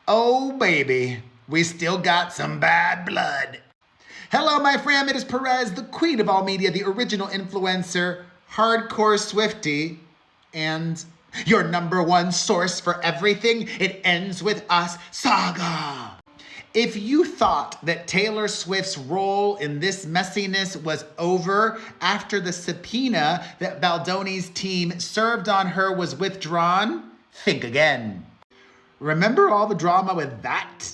Oh, baby, we still got some bad blood. Hello, my friend. It is Perez, the queen of all media, the original influencer, hardcore Swiftie, and your number one source for everything It Ends With Us saga. If you thought that Taylor Swift's role in this messiness was over after the subpoena that Baldoni's team served on her was withdrawn, think again. Remember all the drama with that?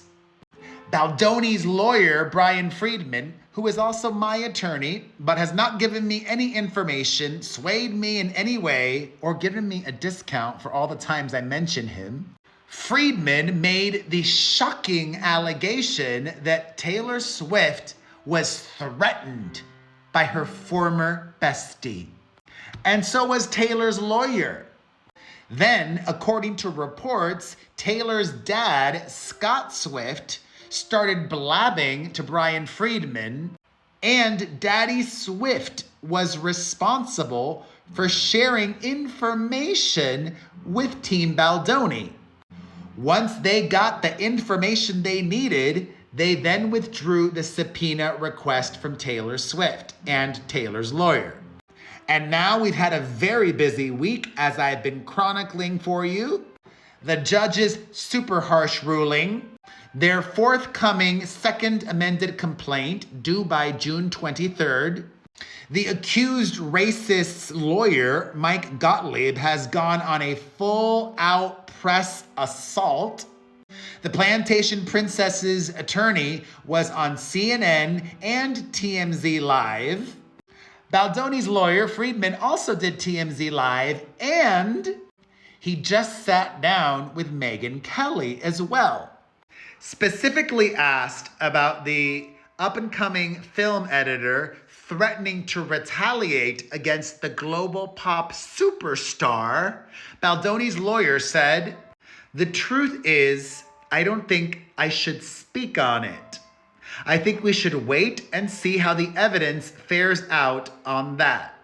Baldoni's lawyer, Brian Friedman, who is also my attorney, but has not given me any information, swayed me in any way, or given me a discount for all the times I mention him. Friedman made the shocking allegation that Taylor Swift was threatened by her former bestie. And so was Taylor's lawyer. Then, according to reports, Taylor's dad, Scott Swift, started blabbing to Brian Friedman, and Daddy Swift was responsible for sharing information with Team Baldoni. Once they got the information they needed, they then withdrew the subpoena request from Taylor Swift and Taylor's lawyer. And now we've had a very busy week, as I've been chronicling for you. The judge's super harsh ruling, their forthcoming second amended complaint due by June 23rd. The accused racist's lawyer, Mike Gottlieb, has gone on a full-out press assault. The Plantation Princess's attorney was on CNN and TMZ Live. Baldoni's lawyer, Friedman, also did TMZ Live, and he just sat down with Megyn Kelly as well. Specifically asked about the up-and-coming film editor threatening to retaliate against the global pop superstar, Baldoni's lawyer said, "The truth is, I don't think I should speak on it. I think we should wait and see how the evidence fares out on that."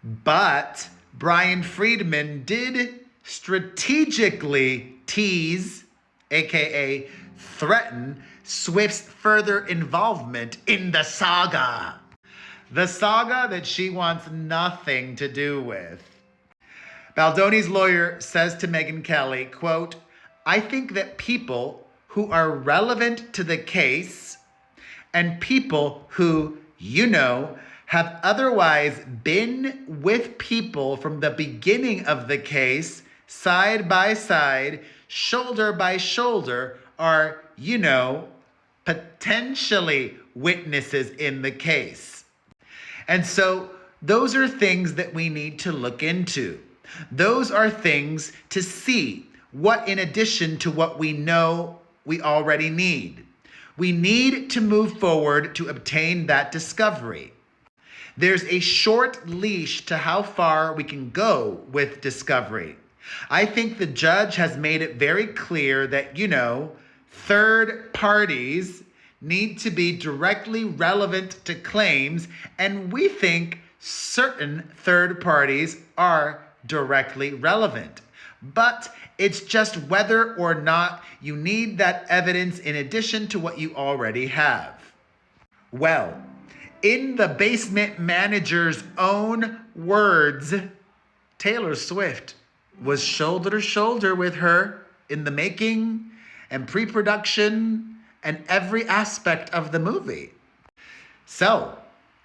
But Brian Friedman did strategically tease, aka threaten, Swift's further involvement in the saga. The saga that she wants nothing to do with. Baldoni's lawyer says to Megyn Kelly, quote, "I think that people who are relevant to the case and people who, have otherwise been with people from the beginning of the case, side by side, shoulder by shoulder, are, potentially witnesses in the case. And so those are things that we need to look into. Those are things to see what, in addition to what we know, we already need. We need to move forward to obtain that discovery. There's a short leash to how far we can go with discovery. I think the judge has made it very clear that, third parties need to be directly relevant to claims, and we think certain third parties are directly relevant. But it's just whether or not you need that evidence in addition to what you already have. Well, in the basement manager's own words, Taylor Swift was shoulder to shoulder with her in the making and pre-production and every aspect of the movie. So,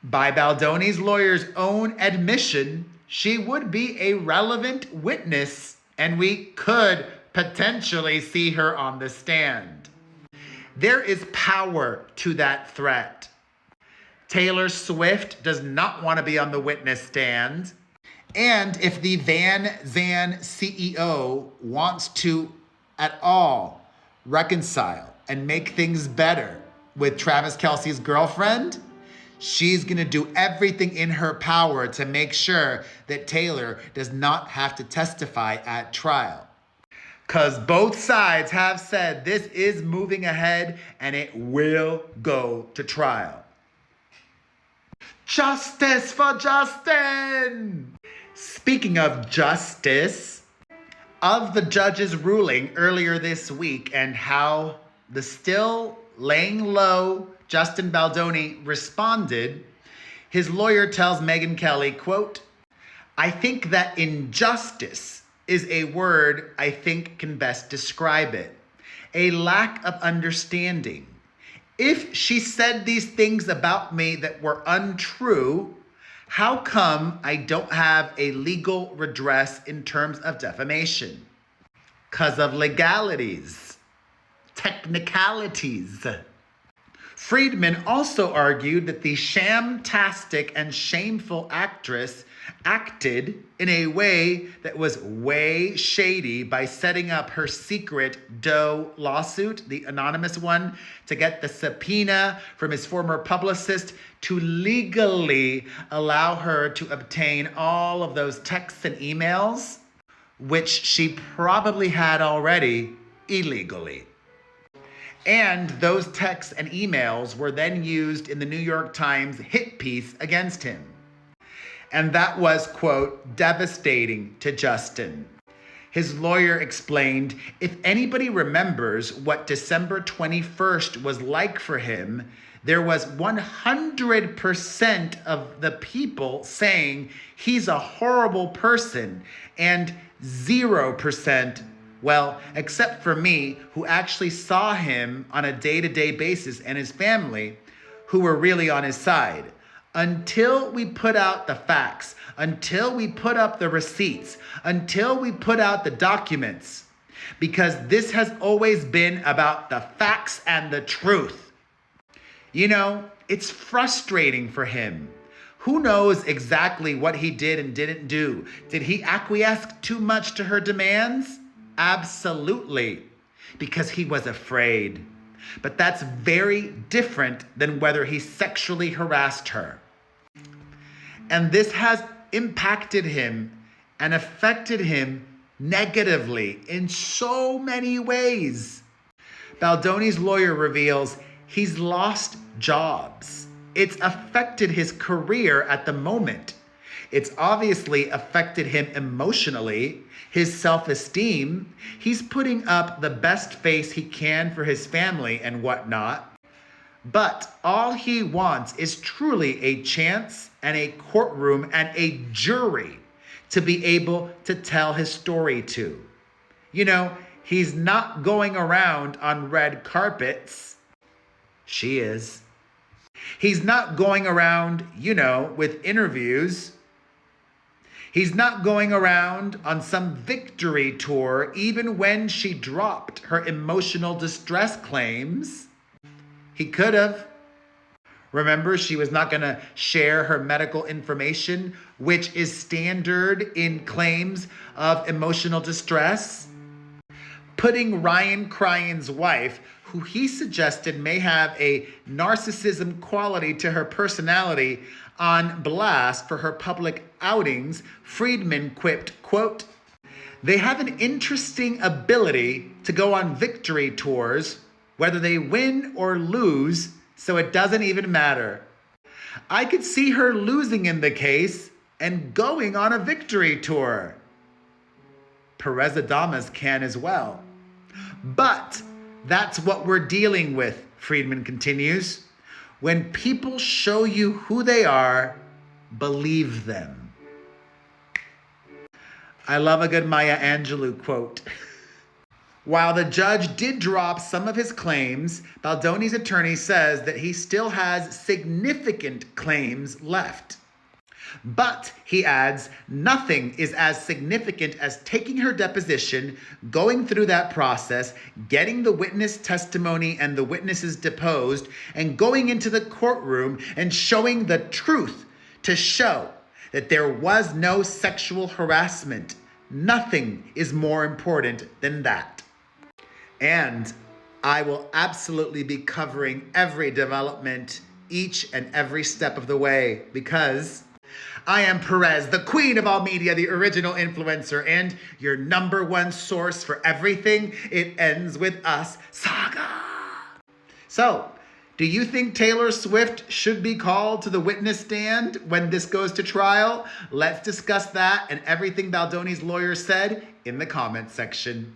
by Baldoni's lawyer's own admission, she would be a relevant witness, and we could potentially see her on the stand. There is power to that threat. Taylor Swift does not want to be on the witness stand. And if the Van Zandt CEO wants to at all reconcile and make things better with Travis Kelce's girlfriend, she's going to do everything in her power to make sure that Taylor does not have to testify at trial. Because both sides have said this is moving ahead and it will go to trial. Justice for Justin! Speaking of justice, of the judge's ruling earlier this week and how the still laying low Justin Baldoni responded, his lawyer tells Megyn Kelly, quote, "I think that injustice is a word I think can best describe it. A lack of understanding. If she said these things about me that were untrue, how come I don't have a legal redress in terms of defamation? 'Cause of legalities, technicalities." Friedman also argued that the sham-tastic and shameful actress acted in a way that was way shady by setting up her secret Doe lawsuit, the anonymous one, to get the subpoena from his former publicist to legally allow her to obtain all of those texts and emails, which she probably had already illegally. And those texts and emails were then used in the New York Times hit piece against him. And that was, quote, devastating to Justin. His lawyer explained, if anybody remembers what December 21st was like for him, there was 100% of the people saying he's a horrible person and 0%, well, except for me, who actually saw him on a day-to-day basis, and his family, who were really on his side. Until we put out the facts, until we put up the receipts, until we put out the documents, because this has always been about the facts and the truth. You know, it's frustrating for him. Who knows exactly what he did and didn't do? Did he acquiesce too much to her demands? Absolutely, because he was afraid. But that's very different than whether he sexually harassed her. And this has impacted him and affected him negatively in so many ways. Baldoni's lawyer reveals he's lost jobs. It's affected his career at the moment. It's obviously affected him emotionally, his self-esteem. He's putting up the best face he can for his family and whatnot. But all he wants is truly a chance and a courtroom and a jury to be able to tell his story to. You know, he's not going around on red carpets. She is. He's not going around, with interviews. He's not going around on some victory tour, even when she dropped her emotional distress claims. He could have. Remember, she was not going to share her medical information, which is standard in claims of emotional distress. Putting Ryan Cryan's wife, who he suggested may have a narcissism quality to her personality, on blast for her public outings, Friedman quipped, quote, "They have an interesting ability to go on victory tours, whether they win or lose, so it doesn't even matter. I could see her losing in the case and going on a victory tour. Perez Adamas can as well. But that's what we're dealing with," Friedman continues. "When people show you who they are, believe them." I love a good Maya Angelou quote. While the judge did drop some of his claims, Baldoni's attorney says that he still has significant claims left. But, he adds, nothing is as significant as taking her deposition, going through that process, getting the witness testimony and the witnesses deposed, and going into the courtroom and showing the truth to show that there was no sexual harassment. Nothing is more important than that. And I will absolutely be covering every development each and every step of the way, because I am Perez, the queen of all media, the original influencer, and your number one source for everything It Ends With Us saga. So, do you think Taylor Swift should be called to the witness stand when this goes to trial? Let's discuss that and everything Baldoni's lawyer said in the comment section.